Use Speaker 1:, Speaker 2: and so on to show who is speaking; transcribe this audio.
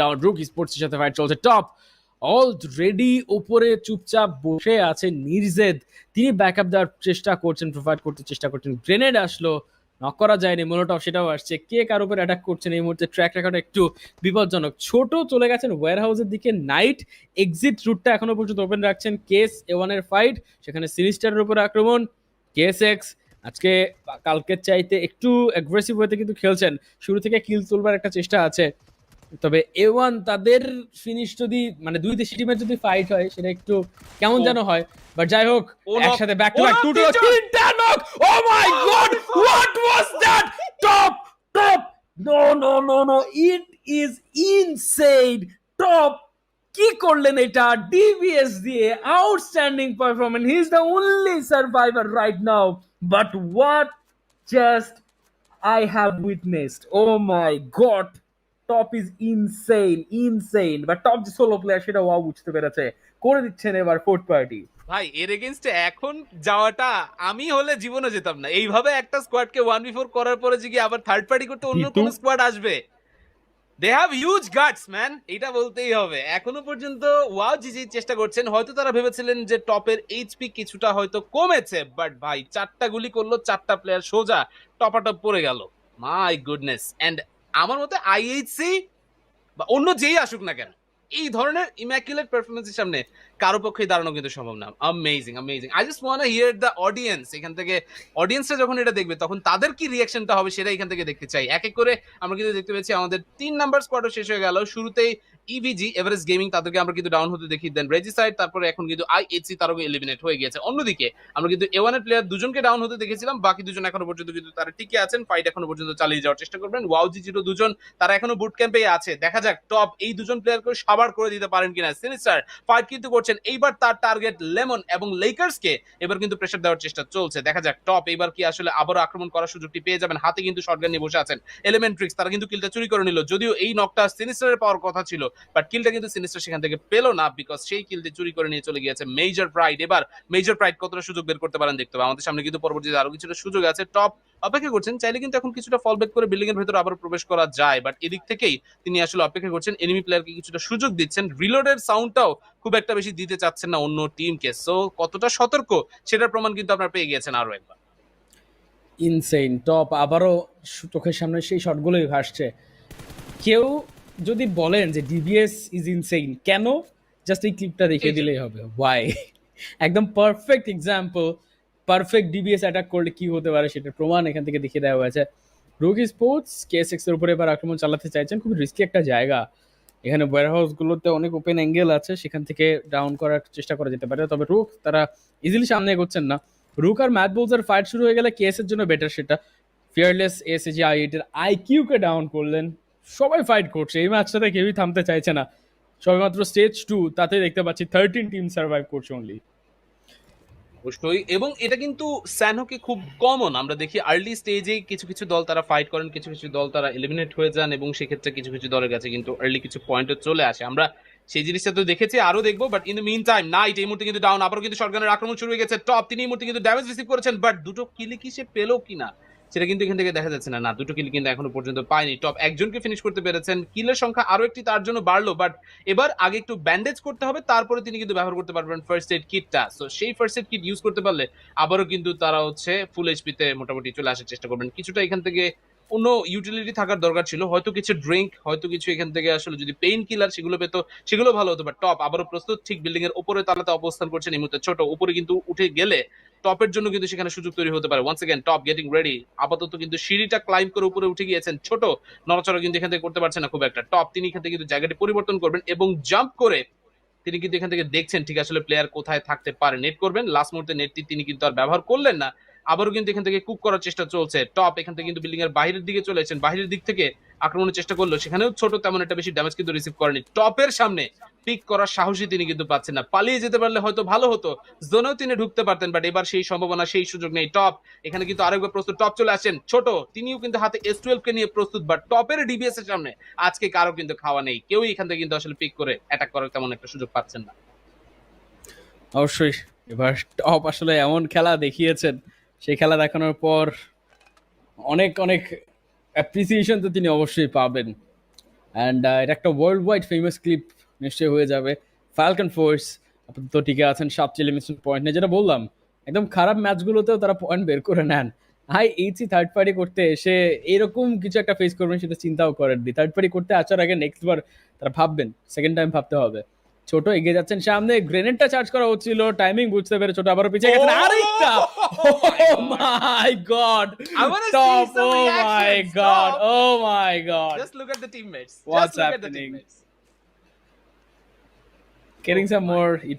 Speaker 1: Down রুক স্পোর্টসের সাথে fight চলছে। টপ অলরেডি উপরে চুপচাপ বসে আছে নির্জেদ, তিনি ব্যাকআপ দেওয়ার চেষ্টা করছেন, প্রোভাইড করতে চেষ্টা করছেন। গ্রেনেড আসলো, নক করা যায়নি, মোলোটফ সেটাও আসছে। কে কার উপর অ্যাটাক করছেন এই মুহূর্তে ট্র্যাক রেকর্ড একটু বিপজ্জনক। ছোট চলে গেছেন ওয়্যার হাউসের দিকে, নাইট এক্সিট রুটটা এখনো পর্যন্ত ওপেন রাখছেন। কেস A1 এর ফাইট, সেখানে সিনিস্টারের উপর আক্রমণ। কেস এক্স আজকে কালকের চাইতে একটু অ্যাগ্রেসিভ ওয়েতে কিন্তু খেলছেন, শুরু থেকে কিল তুলবার একটা চেষ্টা আছে। তবে A1 তাদের ফিনিশ যদি মানে দুই দেশি টিমের যদি ফাইট হয় সেটা একটু কেমন যেন হয়, বাট যাই হোক একসাথে ব্যাক টু ব্যাক তিনটা নক। Oh my god, what was that? Top top, no no no no, it is insane. Top কি করলেন এটা ডিবিএস দিয়ে? Outstanding performance, he is the only survivor right now, but what just I have witnessed. Oh my god. Top is insane but top যে solo player সেটা wow বুঝতে পেরেছে, করে দিচ্ছেন এবার ফোর্থ পার্টি।
Speaker 2: ভাই এর এগেইনস্টে এখন যাওয়াটা আমি হলে জীবনে যেতাম না। এইভাবে একটা স্কোয়াডকে 1v4 করার পরে যে কি আবার থার্ড পার্টি করতে অন্য কোন স্কোয়াড আসবে? They have huge guts man, এটা বলতেই হবে। এখনো পর্যন্ত ওয়াও জিজি চেষ্টা করছেন, হয়তো তারা ভেবেছিলেন যে টপের এইচপি কিছুটা হয়তো কমেছে, বাট ভাই 4টা গুলি করলো, 4টা প্লেয়ার সোজা টপাটপ পড়ে গেল। My goodness. এন্ড আমার মতে আইএইচসি বা অন্য যেই আসুক না কেন, এই ধরনের ইম্যাকুলেট পারফরমেন্সের সামনে কারো পক্ষে দাঁড়ানো কিন্তু সম্ভব না। Amazing amazing. I just want to here the audience. এখান থেকে অডিয়েন্সরা যখন এটা দেখবে তখন তাদের কি রিঅ্যাকশনটা হবে সেটা এখান থেকে দেখতে চাই। এক এক করে আমরা কিন্তু দেখতে পেয়েছি আমাদের 3 নাম্বার স্কোয়াডও শেষ হয়ে গেল। শুরুতেই ইভিজি এভারেস্ট গেমিং, তাদেরকে আমরা কিন্তু ডাউন হতে দেখি। দেন রেজিসাইড, তারপরে এখন কিন্তু আইএইচসি তারও এলিমিনেট হয়ে গিয়েছে। অন্যদিকে আমরা কিন্তু A1 এর প্লেয়ার দুজনকে ডাউন হতে দেখেছিলাম, বাকি দুজন এখনো পর্যন্ত কিন্তু তারা টিকে আছেন, ফাইট এখনো পর্যন্ত চালিয়ে যাওয়ার চেষ্টা করবেন। ওয়াও জিজিরও দুজন, তারা এখনো বুট ক্যাম্পে আছে। দেখা যাক টপ এই দুজন প্লেয়ারকে সাবার করে দিতে পারেন কিনা। সিনিস্টার ফাইট কিন্তু করছেন, এইবার তার টার্গেট লেমন এবং লেকার্সকে এবার কিন্তু প্রেসার দেওয়ার চেষ্টা চলছে। দেখা যাক টপ এবার কি আসলে আবারও আক্রমণ করার সুযোগটি পেয়ে যাবেন। হাতে কিন্তু শটগান নিয়ে বসে আছেন এলিমেন্ট্রিক্স, তারা কিন্তু কিলটা চুরি করে নিল। যদিও এই নকটা সিনিস্টারের পাওয়ার কথা ছিল, বাট কিলটা কিন্তু সিনিস্টার সেখান থেকে পেল না, বিকজ সেই কিলটি চুরি করে নিয়ে চলে গিয়েছে মেজর প্রাইড। এবার মেজর প্রাইড কতটা সুযোগ বের করতে পারেন দেখতে হবে। আমাদের সামনে কিন্তু পরবর্তীতে আরো কিছুটা সুযোগ আছে। টপ অপেক্ষা করছেন, চাইলে কিন্তু এখন কিছুটা ফল ব্যাক করে বিল্ডিং এর ভেতরে আবার প্রবেশ করা যায়, বাট এদিক থেকেই তিনি আসলে অপেক্ষা করছেন, এনিমি প্লেয়ারকে কিছুটা সুযোগ দিচ্ছেন। রিলোডের সাউন্ডটাও খুব একটা বেশি দিতে চাচ্ছেন না অন্য টিমকে। সো কতটা সতর্ক সেটার প্রমাণ কিন্তু আপনারা পেয়ে গিয়েছেন আরো একবার।
Speaker 1: ইনসেইন। টপ আবারও চোখের সামনে সেই শটগুলোই ভাসছে। কেউ যদি বলেন যে ডিবিএস ইজ ইনসেইন, কেন? জাস্ট এই ক্লিপটা দেখে দিলেই হবে ওয়াই। একদম perfect example, perfect DBS attack করলে কি হতে পারে সেটার প্রমাণ এখান থেকে দেখিয়ে দেওয়া হয়েছে। রুক স্পোর্টস KSX এর উপরে এবার আক্রমণ চালাতে চাইছেন, খুব রিস্কি একটা জায়গা। এখানে ওয়্যার হাউসগুলোতে অনেক ওপেন অ্যাঙ্গেল আছে, সেখান থেকে ডাউন করার চেষ্টা করা যেতে পারে। তবে রুক তারা ইজিলি সামনে এগোচ্ছেন না। রুক আর ম্যাট বোলসের ফাইট শুরু হয়ে গেলে কেসের জন্য বেটার সেটা। ফিয়ারলেস এসএজি আই8 এর আইকিউকে ডাউন করলেন। সবাই ফাইট করছে এই ম্যাচটাতে, কেউই থামতে চাইছে না। সবেমাত্র স্টেজ 2, তাতে দেখতে পাচ্ছি 13 টিম সার্ভাইভ করছে অনলি।
Speaker 2: অবশ্যই, এবং এটা কিন্তু স্যানহোকে খুব কমন আমরা দেখি। আর্লি স্টেজে কিছু কিছু দল তারা ফাইট করেন, কিছু কিছু দল তারা এলিমিনেট হয়ে যান, এবং সেক্ষেত্রে কিছু কিছু দলের কাছে কিন্তু আর্লি কিছু পয়েন্টও চলে আসে। আমরা সেই জিনিসটা তো দেখেছি, আরো দেখবো। But in the meantime night এই মুহূর্তে কিন্তু ডাউন, আবারও কিন্তু শটগানের আক্রমণ শুরু হয়ে গেছে। টপ তিনি এই মুহূর্তে কিন্তু ড্যামেজ রিসিভ করেছেন, বাট দুটো কিলি কি সে পেলো কিনা সেটা কিন্তু এখান থেকে দেখা যাচ্ছে না। না, দুটো কিল কিন্তু এখনো পর্যন্ত পায়নি। টপ একজনকে ফিনিশ করতে পেরেছেন, কিলের সংখ্যা আরো একটি তার জন্য বাড়লো, বাট এবার আগে একটু ব্যান্ডেজ করতে হবে, তারপরে তিনি কিন্তু ব্যবহার করতে পারবেন ফার্স্ট এড কিটটা। সো সেই ফার্স্ট এড কিট ইউজ করতে পারলে আবারও কিন্তু তারা হচ্ছে ফুল এইচপি তে মোটামুটি চলে আসার চেষ্টা করবেন। কিছুটা এখান থেকে অন্য ইউটিলিটি থাকার দরকার ছিল, হয়তো কিছু ড্রিঙ্ক, হয়তো কিছু এখান থেকে আসলে যদি পেইন কিলার সেগুলো পেতো সেগুলো ভালো হতো। বাট টপ আবারও প্রস্তুত, ঠিক বিল্ডিং এর উপরে তালাতে অবস্থান করছেন এই মুহূর্তে। ছোট উপরে কিন্তু উঠে গেলে টপের জন্য কিন্তু সেখানে সুযোগ তৈরি হতে পারে। Once again top getting ready, আপাতত কিন্তু সিঁড়িটা ক্লাইম্ব করে উপরে উঠে গিয়েছেন। ছোট নড়াচড়া কিন্তু এখান থেকে করতে পারছে না খুব একটা। টপ তিনি এখান থেকে কিন্তু জায়গাটি পরিবর্তন করবেন এবং জাম্প করে তিনি কিন্তু এখান থেকে দেখছেন ঠিক আসলে প্লেয়ার কোথায় থাকতে পারে, নেট করবেন। লাস্ট মুহূর্তে নেটটি তিনি কিন্তু আর ব্যবহার করলেন না। আবারও কিন্তু এখান থেকে কুক করার চেষ্টা চলছে। টপ এখান থেকে কিন্তু বিল্ডিং এর বাইরের দিকে চলে এসেছেন, বাইরের দিক থেকে আক্রমণের চেষ্টা করলো, সেখানেও ছোট তেমন একটা বেশি ড্যামেজ কিন্তু রিসিভ করেনি। টপের সামনে পিক করার সাহসী তিনি কিন্তু পাচ্ছেন না। পালিয়ে যেতে পারলে হয়তো ভালো হতো, জোনেও তিনি ঢুকতে পারতেন, বাট এবার সেই সম্ভাবনা সেই সুযোগ নেই। টপ এখানে কিন্তু আরেকবার প্রস্তুত, টপ চলে আসেন। ছোট তিনিও কিন্তু হাতে S12 কে নিয়ে প্রস্তুত, বাট টপের ডিবিএস এর সামনে আজকে কারো কিন্তু খাওয়া নেই। কেউই এখান থেকে কিন্তু আসলে পিক করে অ্যাটাক করার তেমন একটা সুযোগ পাচ্ছেন না।
Speaker 1: অবশ্যই এবার টপ আসলে এমন খেলা দেখিয়েছেন, সেই খেলা দেখানোর পর অনেক অনেক অ্যাপ্রিসিয়েশন তো তিনি অবশ্যই পাবেন। অ্যান্ড এটা একটা ওয়ার্ল্ড ওয়াইড ফেমাস ক্লিপ নিশ্চয়ই হয়ে যাবে। ফালকন ফোর্স আপাতত টিকে আছেন 7 এলিমিনেশন পয়েন্ট নিয়ে, যেটা বললাম একদম খারাপ ম্যাচগুলোতেও তারা পয়েন্ট বের করে নেন। হাই এইচি থার্ড পার্টি করতে এসে এরকম কিছু একটা ফেস করবেন সেটা চিন্তাও করেননি। থার্ড পার্টি করতে আসার আগে নেক্সট বার তারা ভাববেন, সেকেন্ড টাইম ভাবতে হবে। ছোট এগিয়ে যাচ্ছেন সামনে, গ্রেনেডটা চার্জ করা হচ্ছিল, টাইমিং বুঝতে পেরে ছোট আবারও পিছিয়ে গেছেন। আরেকটা, oh my god,
Speaker 2: I want to
Speaker 1: top,
Speaker 2: see some
Speaker 1: oh my
Speaker 2: reactions.
Speaker 1: God,
Speaker 2: Stop.
Speaker 1: Oh my god,
Speaker 2: Just look at the teammates.
Speaker 1: What's
Speaker 2: Just look at the
Speaker 1: happening?
Speaker 2: teammates.
Speaker 1: getting
Speaker 2: Oh
Speaker 1: some
Speaker 2: my
Speaker 1: more utility